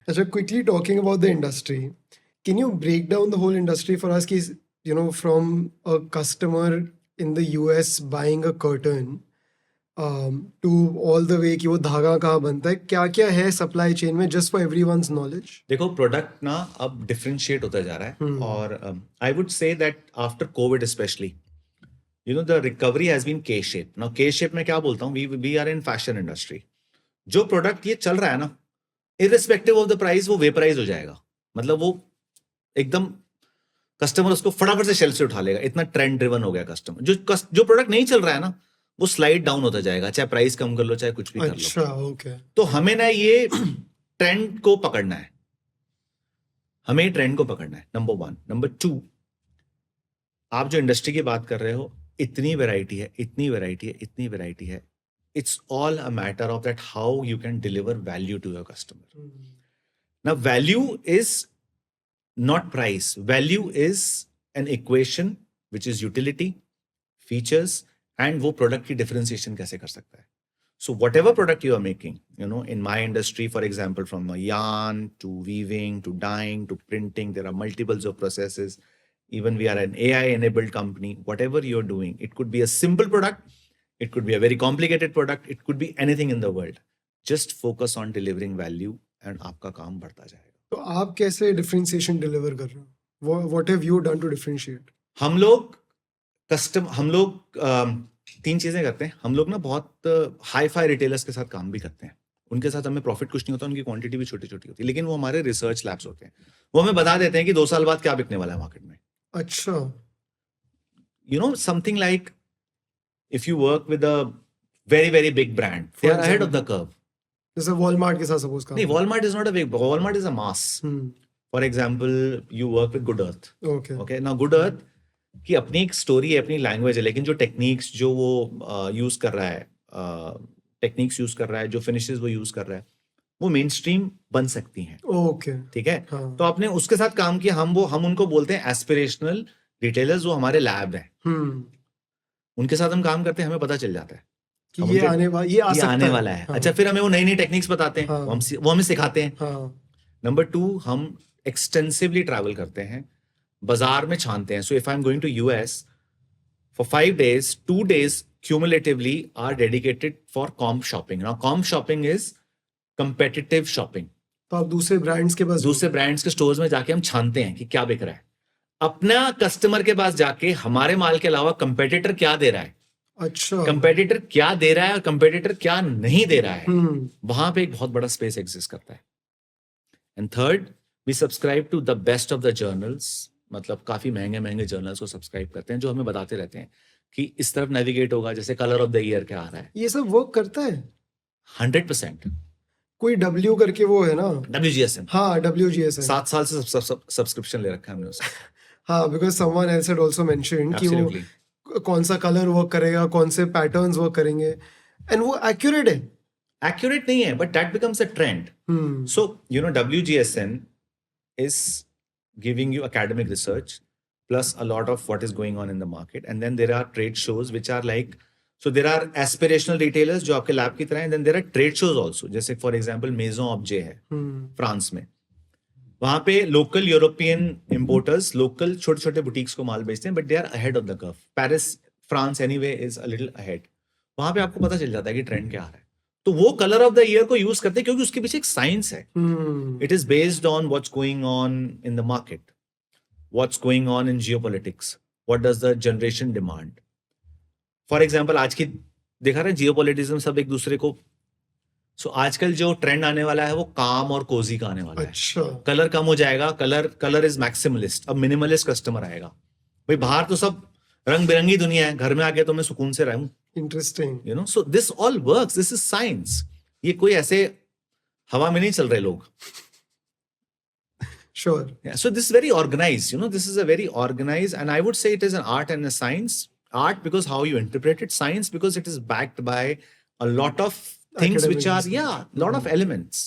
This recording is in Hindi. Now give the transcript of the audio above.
Achha, quickly talking about the industry, can you break down the whole industry for us? From a customer in the US buying a curtain to all the way कि वो धागा कहाँ बनता है, क्या क्या है सप्लाई चेन में, just for everyone's knowledge? देखो प्रोडक्ट ना अब डिफरेंशिएट होता जा रहा है और I would say that after covid specially the recovery has been K shape. Now K shape में क्या बोलता हूँ, we are in fashion industry. जो प्रोडक्ट ये चल रहा है ना, इररिस्पेक्टिव ऑफ द प्राइस वो वेपराइज हो जाएगा. मतलब वो एकदम कस्टमर उसको फटाफट से शेल्फ से उठा लेगा. इतना ट्रेंड ड्रिवन हो गया कस्टमर. जो प्रोडक्ट नहीं चल रहा है ना, वो स्लाइड डाउन होता जाएगा, चाहे प्राइस कम कर लो चाहे कुछ भी कर लो. अच्छा, ओके. तो हमें ना ये ट्रेंड को पकड़ना है. हमें ट्रेंड को पकड़ना है, नंबर 1. नंबर 2, आप जो इंडस्ट्री की बात कर रहे हो, इतनी वैरायटी है, इतनी वैरायटी है, इतनी वैरायटी है. It's all a matter of that how you can deliver value to your customer. Now, value is not price. Value is an equation which is utility, features, and वो product की differentiation कैसे कर सकता है. So whatever product you are making, in my industry, for example, from yarn to weaving to dyeing to printing, there are multiples of processes. Even we are an AI-enabled company. Whatever you're doing, it could be a simple product. It could be a very complicated product. It could be anything in the world. Just focus on delivering value and आपका काम बढ़ता जाएगा. तो आप कैसे differentiation deliver कर रहे हो? What have you done to differentiate? हम लोग 3 चीजें करते हैं. हम लोग ना बहुत हाई फाई रिटेलर्स के साथ काम भी करते हैं. उनके साथ हमें प्रॉफिट कुछ नहीं होता, उनकी क्वांटिटी भी छोटी छोटी होती है, लेकिन वो हमारे रिसर्च लैब्स होते हैं. वो हमें बता देते हैं कि 2 साल बाद क्या बिकने वाला है मार्केट में. अच्छा. Something like if you work with a very, very big brand, they are ahead of the curve. जैसे Walmart के साथ suppose काम. नहीं, Walmart is not a big, Walmart is a mass. For example, you work with Good Earth. Okay. Now Good Earth की अपनी एक स्टोरी है, अपनी लैंग्वेज है, लेकिन जो टेक्निक्स जो वो यूज कर रहा है, जो फिनिशेस वो यूज कर रहा है, वो मेन स्ट्रीम बन सकती हैं. ओके. ठीक है. तो आपने उसके साथ काम किया. हम उनको बोलते हैं एस्पिरेशनल रिटेलर्स, वो हमारे लैब है. उनके साथ हम काम करते हैं, हमें पता चल जाता है कि ये आने वाला है. अच्छा, फिर हमें वो नई नई टेक्निक्स बताते हैं. वो हमें सिखाते हैं. नंबर 2, हम एक्सटेंसिवली ट्रैवल करते हैं, बाजार में छानते हैं. So if I am going to US for 5 days, 2 days cumulatively are dedicated for comp shopping. Now comp shopping is competitive shopping. तो आप दूसरे ब्रांड्स के स्टोर्स में जाके हम छानते हैं कि क्या बिक रहा है. अपना कस्टमर के पास जाके हमारे माल के अलावा कंपेटिटर क्या दे रहा है, अच्छा, कंपेटिटर क्या दे रहा है और कंपेटिटर क्या नहीं दे रहा है, वहां पे एक बहुत बड़ा स्पेस एग्जिस्ट करता है. And third, we subscribe to the best of the journals. मतलब काफी महंगे जर्नल्स को सब्सक्राइब करते हैं, जो हमें बताते रहते हैं कि इस तरफ नेविगेट होगा. जैसे कलर ऑफ द ईयर क्या आ रहा है, ये सब वर्क करता है 100%. कोई W करके वो है ना, WGSN. हाँ, WGSN 7 साल से सब्सक्रिप्शन ले रखा है हमने उसका. हाँ, because someone else had also mentioned कि वो कौन सा कलर वर्क करेगा, कौन से पैटर्न्स वर्क करेंगे, एंड वो एक्यूरेट है. एक्यूरेट नहीं है, but that becomes a trend. So WGSN is giving you academic research plus a lot of what is going on in the market, and then there are trade shows which are like, so there are aspirational retailers जो आपके लैब की तरह हैं, and then there are trade shows also. जैसे for example Maison Objet है फ्रांस में. वहां पे लोकल यूरोपियन इंपोर्टर्स लोकल छोटे छोटे बुटीक्स को माल बेचते हैं, but they are ahead of the curve. Paris, France anyway is a little ahead. वहां पे आपको पता चल जाता है कि ट्रेंड क्या आ रहा है. तो वो कलर ऑफ द ईयर को यूज करते हैं, क्योंकि उसके पीछे एक साइंस है. It is based on what's going on in the market, what's going on in geopolitics, what does the generation demand. For example आज की देखा रहे जियोपॉलिटिज्म, सब एक दूसरे को. सो आजकल जो ट्रेंड आने वाला है वो काम और कोजी का आने वाला है. अच्छा. कलर कम हो जाएगा, कलर इज मैक्सिमलिस्ट. अब मिनिमलिस्ट कस्टमर आएगा. भाई बाहर तो सब रंग बिरंगी दुनिया है, घर में आके तो मैं सुकून से रहूं. Interesting. So this all works, this is science. ये कोई ऐसे हवा में नहीं चल रहे लोग. Sure. Yeah, so this is very organized. This is a very organized, and I would say it is an art and a science. Art because how you interpret it, science because it is backed by a lot of things which are, lot of elements.